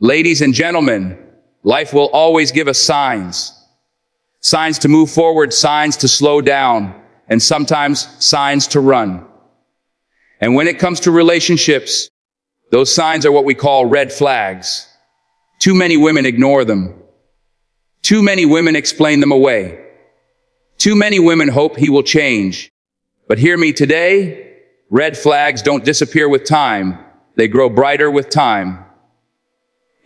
Ladies and gentlemen, life will always give us signs. Signs to move forward, signs to slow down, and sometimes signs to run. And when it comes to relationships, those signs are what we call red flags. Too many women ignore them. Too many women explain them away. Too many women hope he will change. But hear me today, red flags don't disappear with time. They grow brighter with time.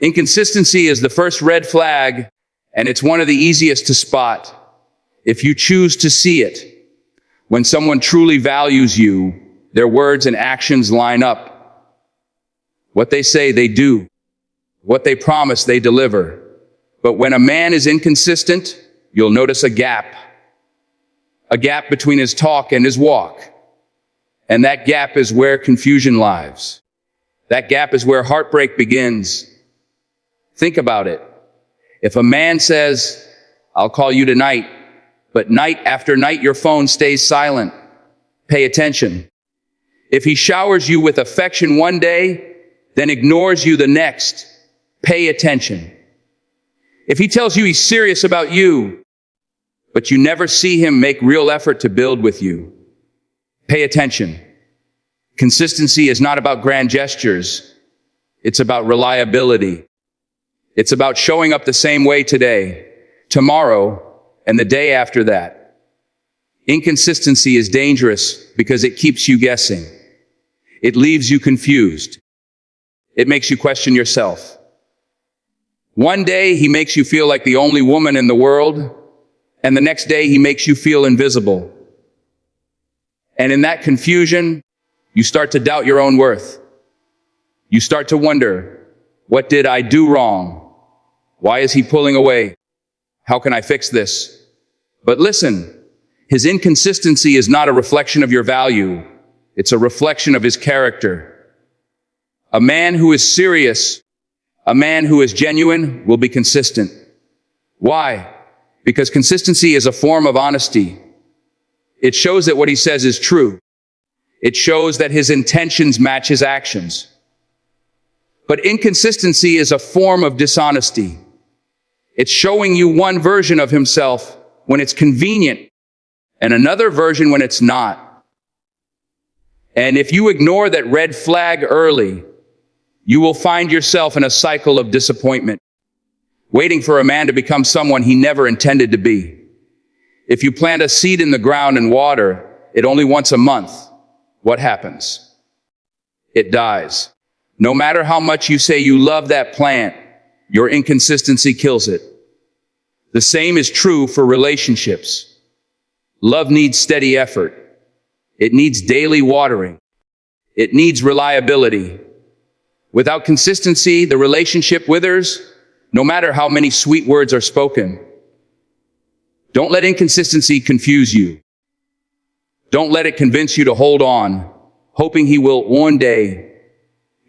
Inconsistency is the first red flag, and it's one of the easiest to spot. If you choose to see it, when someone truly values you, their words and actions line up. What they say, they do. What they promise, they deliver. But when a man is inconsistent, you'll notice a gap between his talk and his walk. And that gap is where confusion lies. That gap is where heartbreak begins. Think about it. If a man says, "I'll call you tonight," but night after night your phone stays silent, pay attention. If he showers you with affection one day, then ignores you the next, pay attention. If he tells you he's serious about you, but you never see him make real effort to build with you, pay attention. Consistency is not about grand gestures. It's about reliability. It's about showing up the same way today, tomorrow, and the day after that. Inconsistency is dangerous because it keeps you guessing. It leaves you confused. It makes you question yourself. One day he makes you feel like the only woman in the world, and the next day he makes you feel invisible. And in that confusion, you start to doubt your own worth. You start to wonder, what did I do wrong? Why is he pulling away? How can I fix this? But listen, his inconsistency is not a reflection of your value. It's a reflection of his character. A man who is serious, a man who is genuine, will be consistent. Why? Because consistency is a form of honesty. It shows that what he says is true. It shows that his intentions match his actions. But inconsistency is a form of dishonesty. It's showing you one version of himself when it's convenient and another version when it's not. And if you ignore that red flag early, you will find yourself in a cycle of disappointment, waiting for a man to become someone he never intended to be. If you plant a seed in the ground and water it only once a month, what happens? It dies. No matter how much you say you love that plant, your inconsistency kills it. The same is true for relationships. Love needs steady effort. It needs daily watering. It needs reliability. Without consistency, the relationship withers, no matter how many sweet words are spoken. Don't let inconsistency confuse you. Don't let it convince you to hold on, hoping he will one day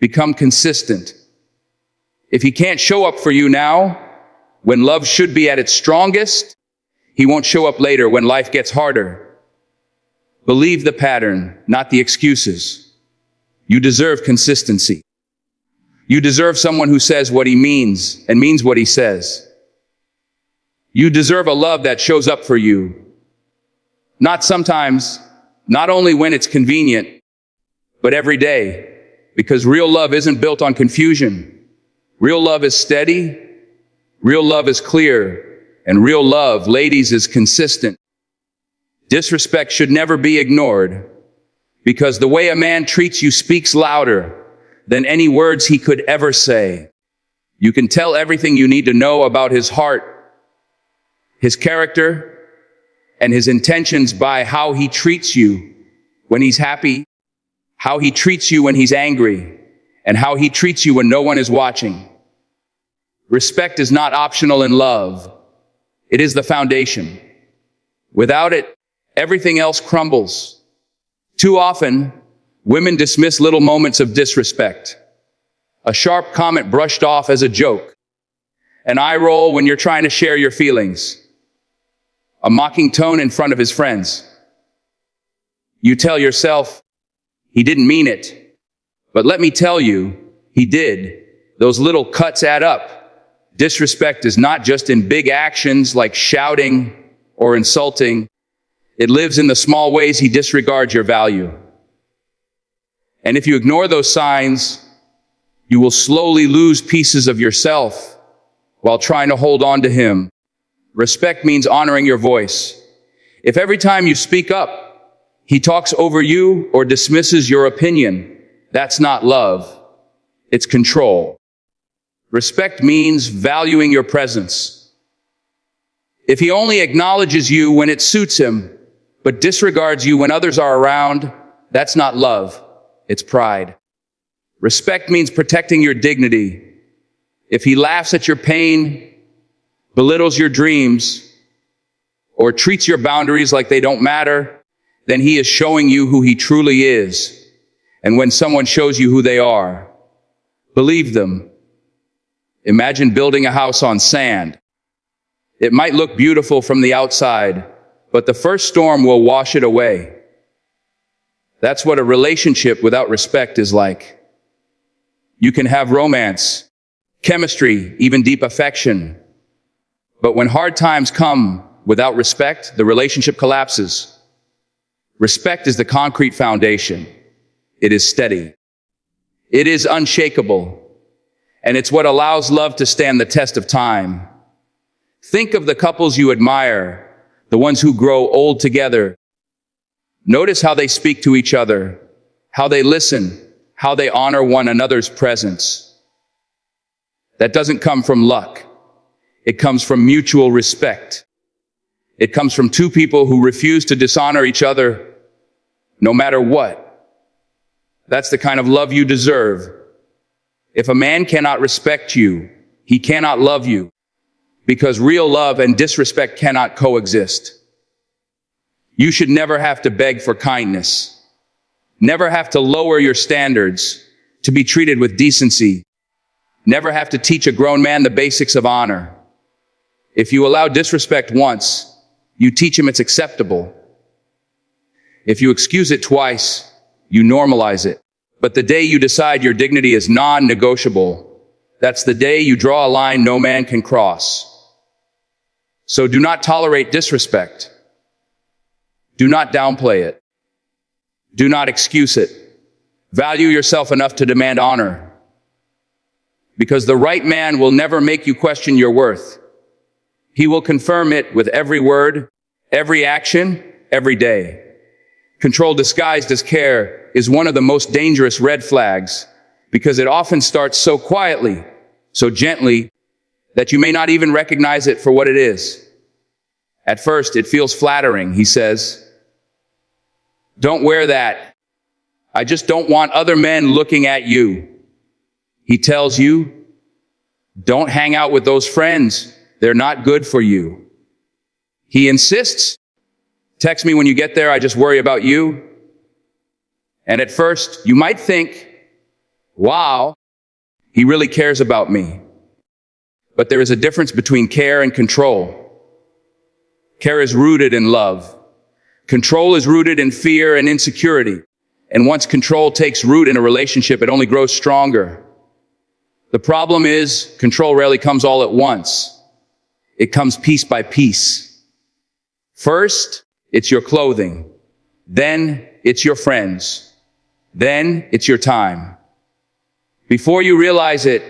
become consistent. If he can't show up for you now, when love should be at its strongest, he won't show up later when life gets harder. Believe the pattern, not the excuses. You deserve consistency. You deserve someone who says what he means and means what he says. You deserve a love that shows up for you. Not sometimes, not only when it's convenient, but every day. Because real love isn't built on confusion. Real love is steady. Real love is clear. And real love, ladies, is consistent. Disrespect should never be ignored, because the way a man treats you speaks louder than any words he could ever say. You can tell everything you need to know about his heart, his character, and his intentions by how he treats you when he's happy, how he treats you when he's angry, and how he treats you when no one is watching. Respect is not optional in love. It is the foundation. Without it, everything else crumbles. Too often, women dismiss little moments of disrespect. A sharp comment brushed off as a joke. An eye roll when you're trying to share your feelings. A mocking tone in front of his friends. You tell yourself, he didn't mean it. But let me tell you, he did. Those little cuts add up. Disrespect is not just in big actions like shouting or insulting. It lives in the small ways he disregards your value. And if you ignore those signs, you will slowly lose pieces of yourself while trying to hold on to him. Respect means honoring your voice. If every time you speak up, he talks over you or dismisses your opinion, that's not love. It's control. Respect means valuing your presence. If he only acknowledges you when it suits him, but disregards you when others are around, that's not love. It's pride. Respect means protecting your dignity. If he laughs at your pain, belittles your dreams, or treats your boundaries like they don't matter, then he is showing you who he truly is. And when someone shows you who they are, believe them. Imagine building a house on sand. It might look beautiful from the outside, but the first storm will wash it away. That's what a relationship without respect is like. You can have romance, chemistry, even deep affection. But when hard times come without respect, the relationship collapses. Respect is the concrete foundation. It is steady. It is unshakable. And it's what allows love to stand the test of time. Think of the couples you admire, the ones who grow old together. Notice how they speak to each other, how they listen, how they honor one another's presence. That doesn't come from luck. It comes from mutual respect. It comes from two people who refuse to dishonor each other, no matter what. That's the kind of love you deserve. If a man cannot respect you, he cannot love you, because real love and disrespect cannot coexist. You should never have to beg for kindness, never have to lower your standards to be treated with decency, never have to teach a grown man the basics of honor. If you allow disrespect once, you teach him it's acceptable. If you excuse it twice, you normalize it. But the day you decide your dignity is non-negotiable, that's the day you draw a line no man can cross. So do not tolerate disrespect. Do not downplay it. Do not excuse it. Value yourself enough to demand honor. Because the right man will never make you question your worth. He will confirm it with every word, every action, every day. Control disguised as care is one of the most dangerous red flags because it often starts so quietly, so gently, that you may not even recognize it for what it is. At first, it feels flattering, he says. Don't wear that. I just don't want other men looking at you. He tells you, don't hang out with those friends. They're not good for you. He insists, text me when you get there, I just worry about you. And at first, you might think, wow, he really cares about me. But there is a difference between care and control. Care is rooted in love. Control is rooted in fear and insecurity. And once control takes root in a relationship, it only grows stronger. The problem is, control rarely comes all at once. It comes piece by piece. First, it's your clothing. Then, it's your friends. Then, it's your time. Before you realize it,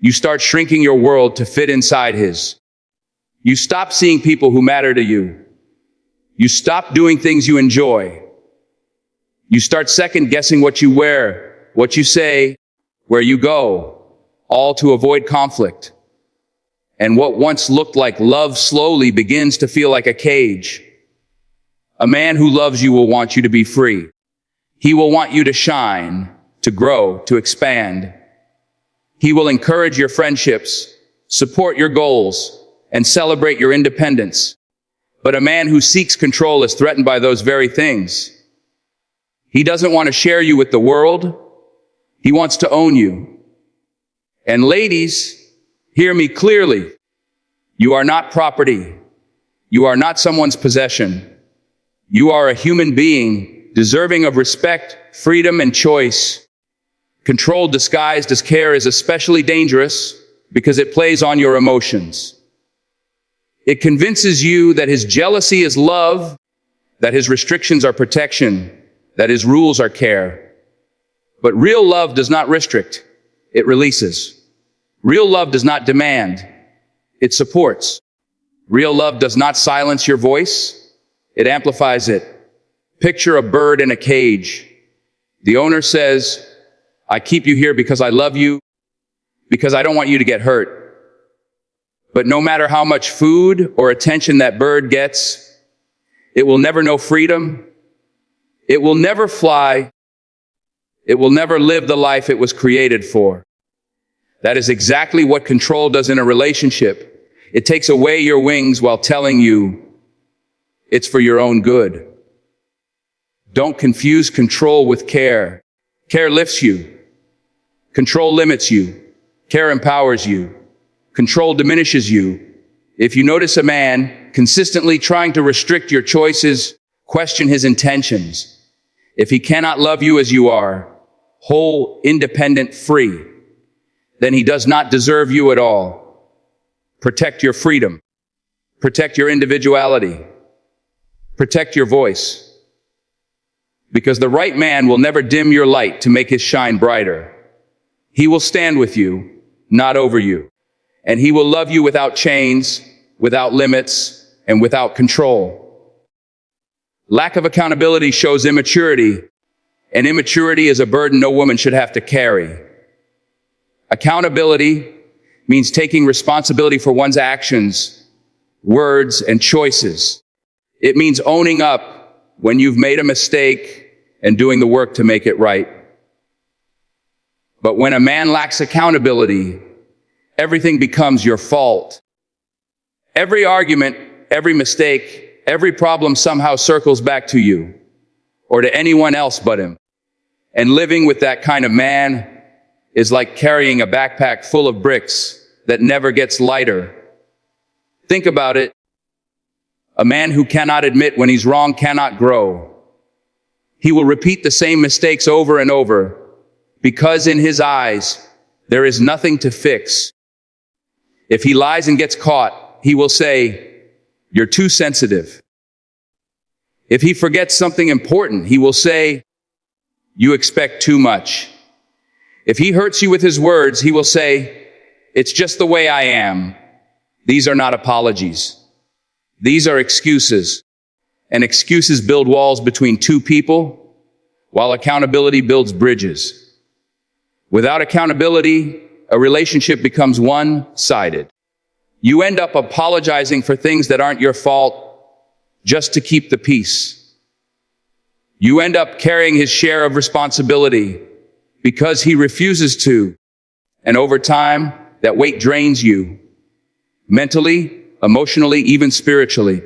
you start shrinking your world to fit inside his. You stop seeing people who matter to you. You stop doing things you enjoy. You start second-guessing what you wear, what you say, where you go, all to avoid conflict. And what once looked like love slowly begins to feel like a cage. A man who loves you will want you to be free. He will want you to shine, to grow, to expand. He will encourage your friendships, support your goals, and celebrate your independence. But a man who seeks control is threatened by those very things. He doesn't want to share you with the world. He wants to own you. And ladies, hear me clearly. You are not property. You are not someone's possession. You are a human being deserving of respect, freedom, and choice. Control disguised as care is especially dangerous because it plays on your emotions. It convinces you that his jealousy is love, that his restrictions are protection, that his rules are care. But real love does not restrict, it releases. Real love does not demand, it supports. Real love does not silence your voice, it amplifies it. Picture a bird in a cage. The owner says, I keep you here because I love you, because I don't want you to get hurt. But no matter how much food or attention that bird gets, it will never know freedom. It will never fly. It will never live the life it was created for. That is exactly what control does in a relationship. It takes away your wings while telling you it's for your own good. Don't confuse control with care. Care lifts you. Control limits you. Care empowers you. Control diminishes you. If you notice a man consistently trying to restrict your choices, question his intentions. If he cannot love you as you are, whole, independent, free, then he does not deserve you at all. Protect your freedom. Protect your individuality. Protect your voice. Because the right man will never dim your light to make his shine brighter. He will stand with you, not over you. And he will love you without chains, without limits, and without control. Lack of accountability shows immaturity, and immaturity is a burden no woman should have to carry. Accountability means taking responsibility for one's actions, words, and choices. It means owning up when you've made a mistake and doing the work to make it right. But when a man lacks accountability, everything becomes your fault. Every argument, every mistake, every problem somehow circles back to you or to anyone else but him. And living with that kind of man is like carrying a backpack full of bricks that never gets lighter. Think about it. A man who cannot admit when he's wrong cannot grow. He will repeat the same mistakes over and over because in his eyes, there is nothing to fix. If he lies and gets caught, he will say, "You're too sensitive." If he forgets something important, he will say, "You expect too much." If he hurts you with his words, he will say, "It's just the way I am." These are not apologies. These are excuses. And excuses build walls between two people, while accountability builds bridges. Without accountability, a relationship becomes one-sided. You end up apologizing for things that aren't your fault just to keep the peace. You end up carrying his share of responsibility because he refuses to. And over time, that weight drains you. Mentally, emotionally, even spiritually.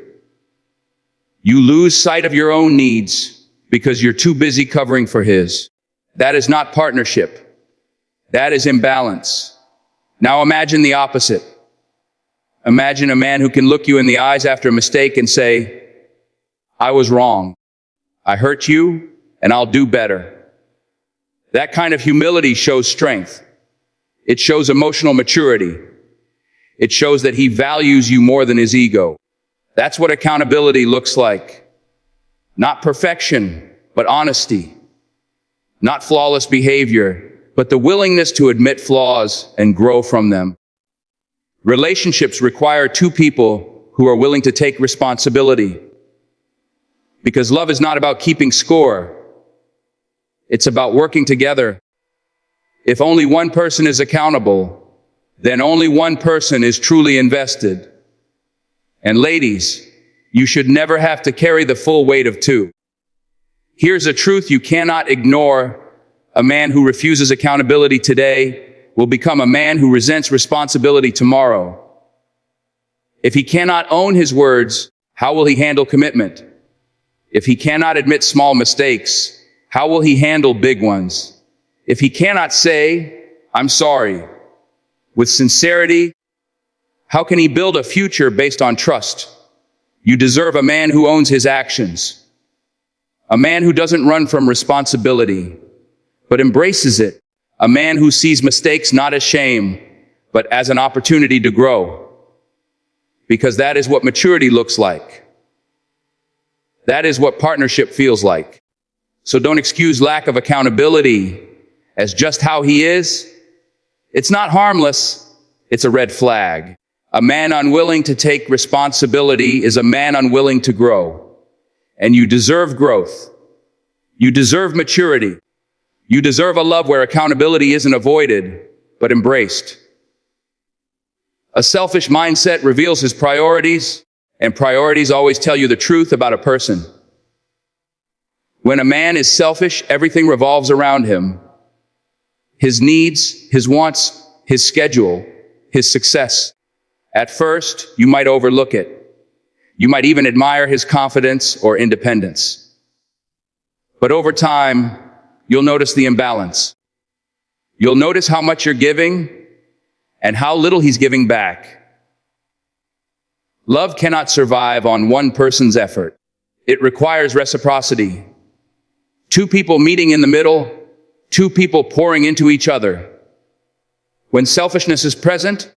You lose sight of your own needs because you're too busy covering for his. That is not partnership. That is imbalance. Now imagine the opposite. Imagine a man who can look you in the eyes after a mistake and say, "I was wrong. I hurt you, and I'll do better." That kind of humility shows strength. It shows emotional maturity. It shows that he values you more than his ego. That's what accountability looks like. Not perfection, but honesty. Not flawless behavior, but the willingness to admit flaws and grow from them. Relationships require two people who are willing to take responsibility. Because love is not about keeping score. It's about working together. If only one person is accountable, then only one person is truly invested. And ladies, you should never have to carry the full weight of two. Here's a truth you cannot ignore. A man who refuses accountability today will become a man who resents responsibility tomorrow. If he cannot own his words, how will he handle commitment? If he cannot admit small mistakes, how will he handle big ones? If he cannot say, "I'm sorry," with sincerity, how can he build a future based on trust? You deserve a man who owns his actions. A man who doesn't run from responsibility, but embraces it. A man who sees mistakes not as shame, but as an opportunity to grow. Because that is what maturity looks like. That is what partnership feels like. So don't excuse lack of accountability as just how he is. It's not harmless. It's a red flag. A man unwilling to take responsibility is a man unwilling to grow. And you deserve growth. You deserve maturity. You deserve a love where accountability isn't avoided, but embraced. A selfish mindset reveals his priorities, and priorities always tell you the truth about a person. When a man is selfish, everything revolves around him. His needs, his wants, his schedule, his success. At first, you might overlook it. You might even admire his confidence or independence. But over time, you'll notice the imbalance. You'll notice how much you're giving and how little he's giving back. Love cannot survive on one person's effort. It requires reciprocity. Two people meeting in the middle, two people pouring into each other. When selfishness is present,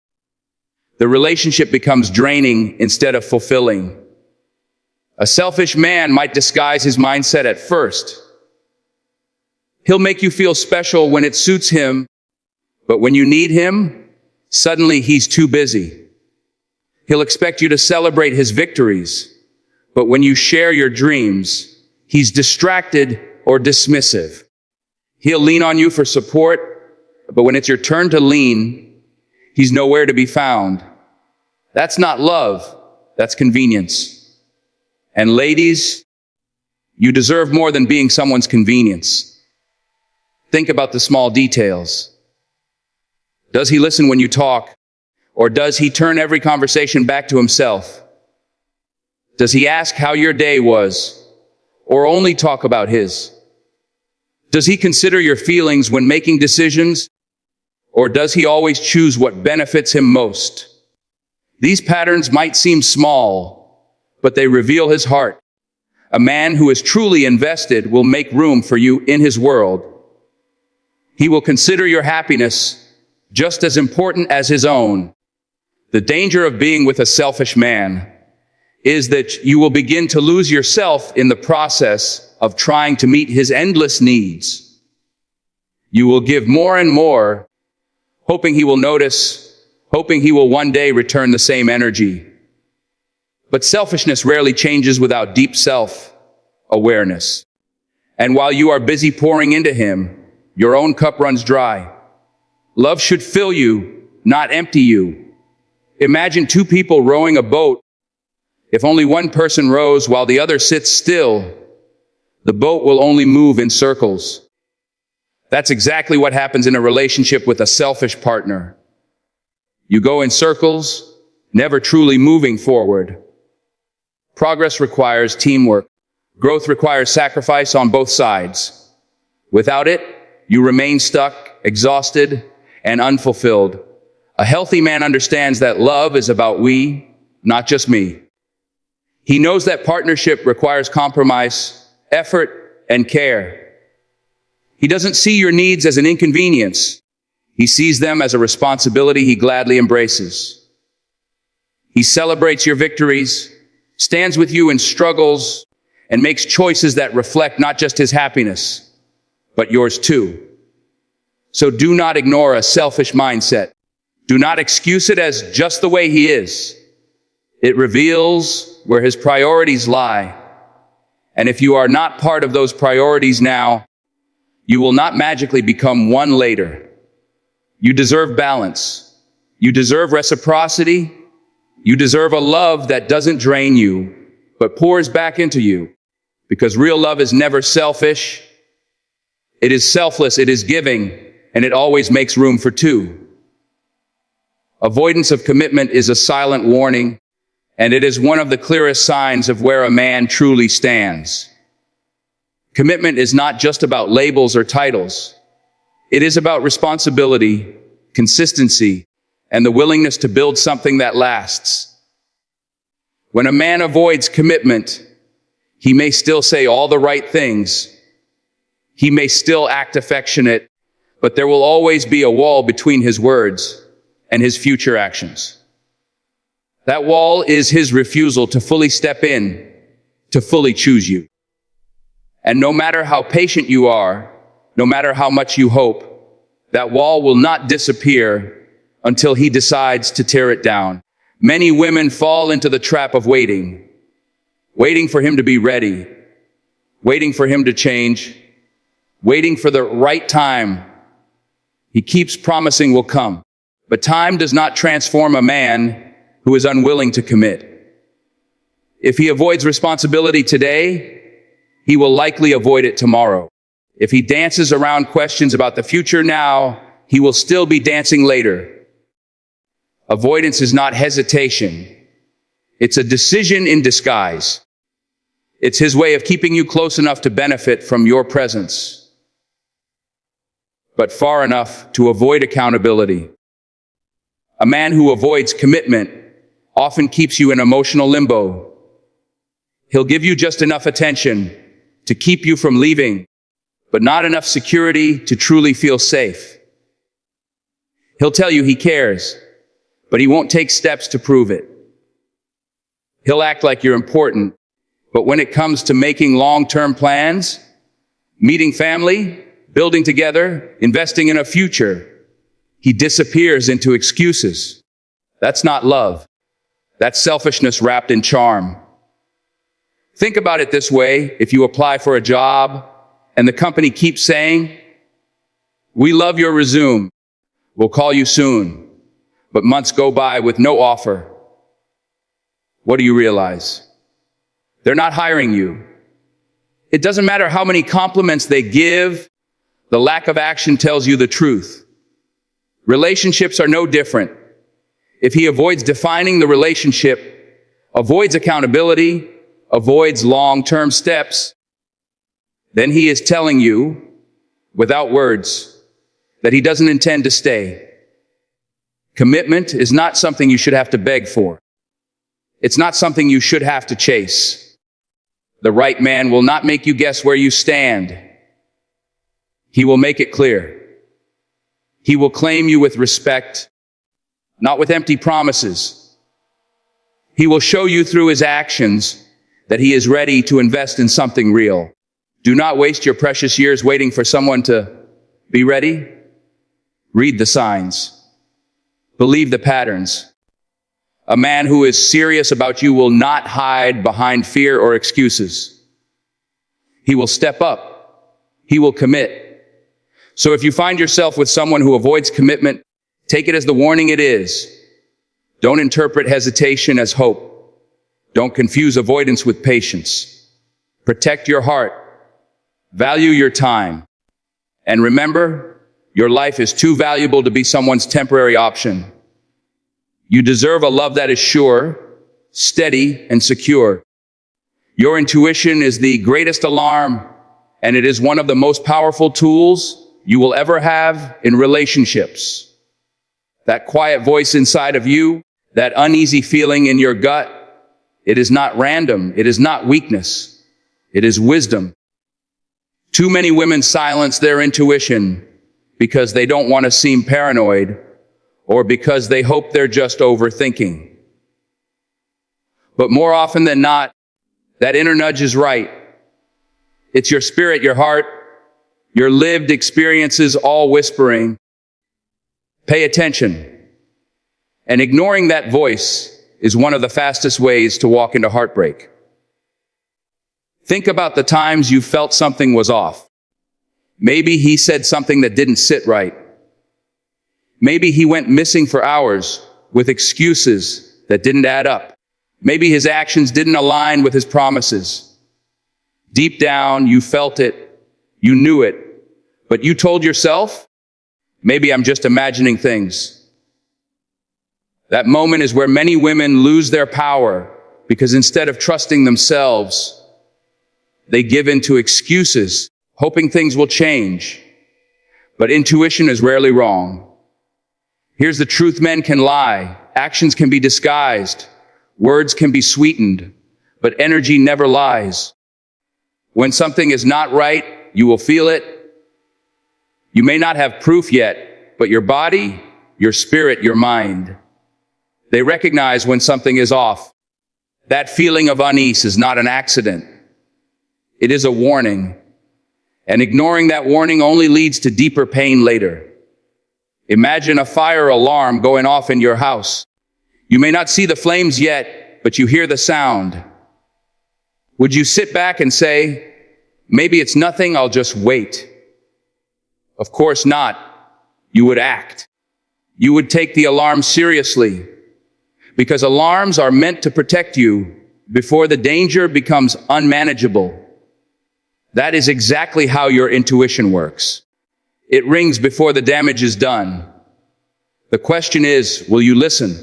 the relationship becomes draining instead of fulfilling. A selfish man might disguise his mindset at first. He'll make you feel special when it suits him, but when you need him, suddenly he's too busy. He'll expect you to celebrate his victories, but when you share your dreams, he's distracted or dismissive. He'll lean on you for support, but when it's your turn to lean, he's nowhere to be found. That's not love, that's convenience. And ladies, you deserve more than being someone's convenience. Think about the small details. Does he listen when you talk? Or does he turn every conversation back to himself? Does he ask how your day was? Or only talk about his? Does he consider your feelings when making decisions? Or does he always choose what benefits him most? These patterns might seem small, but they reveal his heart. A man who is truly invested will make room for you in his world. He will consider your happiness just as important as his own. The danger of being with a selfish man is that you will begin to lose yourself in the process of trying to meet his endless needs. You will give more and more, hoping he will notice, hoping he will one day return the same energy. But selfishness rarely changes without deep self-awareness. And while you are busy pouring into him, your own cup runs dry. Love should fill you, not empty you. Imagine two people rowing a boat. If only one person rows while the other sits still, the boat will only move in circles. That's exactly what happens in a relationship with a selfish partner. You go in circles, never truly moving forward. Progress requires teamwork. Growth requires sacrifice on both sides. Without it, you remain stuck, exhausted, and unfulfilled. A healthy man understands that love is about we, not just me. He knows that partnership requires compromise, effort, and care. He doesn't see your needs as an inconvenience. He sees them as a responsibility he gladly embraces. He celebrates your victories, stands with you in struggles, and makes choices that reflect not just his happiness, but yours too. So do not ignore a selfish mindset. Do not excuse it as just the way he is. It reveals where his priorities lie. And if you are not part of those priorities now, you will not magically become one later. You deserve balance. You deserve reciprocity. You deserve a love that doesn't drain you, but pours back into you. Because real love is never selfish. It is selfless, it is giving, and it always makes room for two. Avoidance of commitment is a silent warning, and it is one of the clearest signs of where a man truly stands. Commitment is not just about labels or titles. It is about responsibility, consistency, and the willingness to build something that lasts. When a man avoids commitment, he may still say all the right things. He may still act affectionate, but there will always be a wall between his words and his future actions. That wall is his refusal to fully step in, to fully choose you. And no matter how patient you are, no matter how much you hope, that wall will not disappear until he decides to tear it down. Many women fall into the trap of waiting for him to be ready, waiting for him to change, waiting for the right time he keeps promising will come. But time does not transform a man who is unwilling to commit. If he avoids responsibility today, he will likely avoid it tomorrow. If he dances around questions about the future now, he will still be dancing later. Avoidance is not hesitation. It's a decision in disguise. It's his way of keeping you close enough to benefit from your presence, but far enough to avoid accountability. A man who avoids commitment often keeps you in emotional limbo. He'll give you just enough attention to keep you from leaving, but not enough security to truly feel safe. He'll tell you he cares, but he won't take steps to prove it. He'll act like you're important, but when it comes to making long-term plans, meeting family, building together, investing in a future, he disappears into excuses. That's not love. That's selfishness wrapped in charm. Think about it this way. If you apply for a job and the company keeps saying, "We love your resume. We'll call you soon," but months go by with no offer, what do you realize? They're not hiring you. It doesn't matter how many compliments they give, the lack of action tells you the truth. Relationships are no different. If he avoids defining the relationship, avoids accountability, avoids long-term steps, then he is telling you, without words, that he doesn't intend to stay. Commitment is not something you should have to beg for. It's not something you should have to chase. The right man will not make you guess where you stand. He will make it clear. He will claim you with respect, not with empty promises. He will show you through his actions that he is ready to invest in something real. Do not waste your precious years waiting for someone to be ready. Read the signs. Believe the patterns. A man who is serious about you will not hide behind fear or excuses. He will step up. He will commit. So if you find yourself with someone who avoids commitment, take it as the warning it is. Don't interpret hesitation as hope. Don't confuse avoidance with patience. Protect your heart. Value your time. And remember, your life is too valuable to be someone's temporary option. You deserve a love that is sure, steady, and secure. Your intuition is the greatest alarm, and it is one of the most powerful tools you will ever have in relationships. That quiet voice inside of you, that uneasy feeling in your gut, it is not random. It is not weakness. It is wisdom. Too many women silence their intuition because they don't want to seem paranoid or because they hope they're just overthinking. But more often than not, that inner nudge is right. It's your spirit, your heart, your lived experiences all whispering, "Pay attention." And ignoring that voice is one of the fastest ways to walk into heartbreak. Think about the times you felt something was off. Maybe he said something that didn't sit right. Maybe he went missing for hours with excuses that didn't add up. Maybe his actions didn't align with his promises. Deep down, you felt it. You knew it. But you told yourself, maybe I'm just imagining things. That moment is where many women lose their power because instead of trusting themselves, they give in to excuses, hoping things will change. But intuition is rarely wrong. Here's the truth: men can lie, actions can be disguised, words can be sweetened, but energy never lies. When something is not right, you will feel it. You may not have proof yet, but your body, your spirit, your mind, they recognize when something is off. That feeling of unease is not an accident. It is a warning. And ignoring that warning only leads to deeper pain later. Imagine a fire alarm going off in your house. You may not see the flames yet, but you hear the sound. Would you sit back and say, maybe it's nothing, I'll just wait? Of course not. You would act. You would take the alarm seriously, because alarms are meant to protect you before the danger becomes unmanageable. That is exactly how your intuition works. It rings before the damage is done. The question is, will you listen?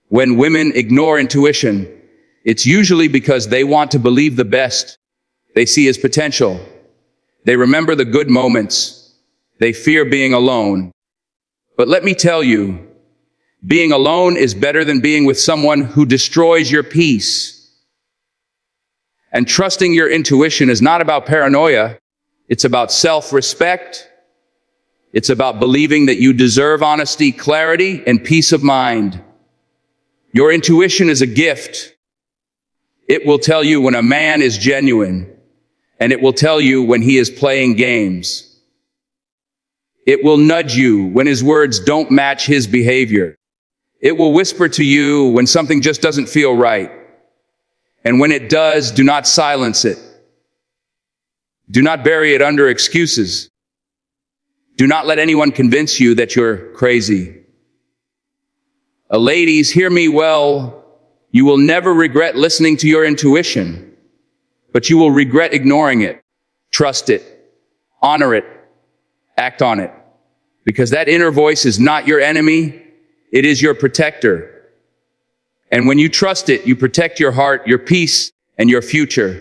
When women ignore intuition, it's usually because they want to believe the best they see as potential. They remember the good moments. They fear being alone. But let me tell you, being alone is better than being with someone who destroys your peace. And trusting your intuition is not about paranoia. It's about self-respect. It's about believing that you deserve honesty, clarity, and peace of mind. Your intuition is a gift. It will tell you when a man is genuine, and it will tell you when he is playing games. It will nudge you when his words don't match his behavior. It will whisper to you when something just doesn't feel right. And when it does, do not silence it. Do not bury it under excuses. Do not let anyone convince you that you're crazy. Ladies, hear me well. You will never regret listening to your intuition, but you will regret ignoring it. Trust it. Honor it. Act on it. Because that inner voice is not your enemy. It is your protector. And when you trust it, you protect your heart, your peace, and your future.